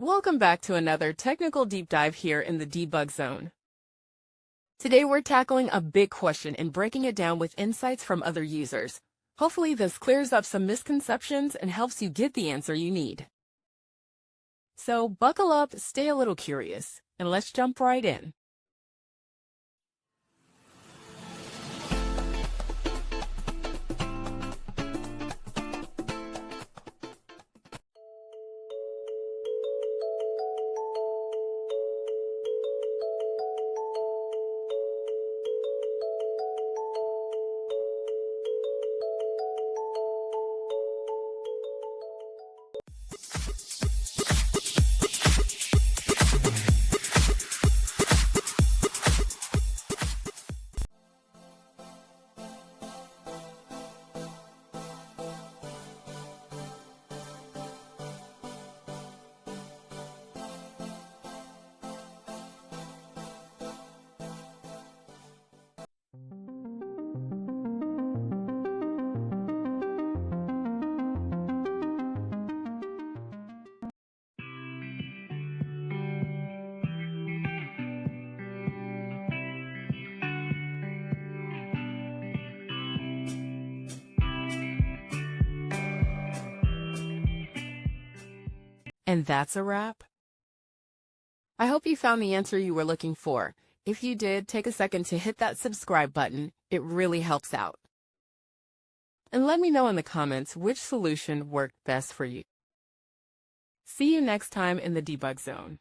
Welcome back to another technical deep dive here in the debug zone. Today we're tackling a big question and breaking it down with insights from other users. Hopefully this clears up some misconceptions and helps you get the answer you need. So buckle up, stay a little curious, and let's jump right in. And that's a wrap. I hope you found the answer you were looking for. If you did, take a second to hit that subscribe button. It really helps out. And let me know in the comments which solution worked best for you. See you next time in the debug zone.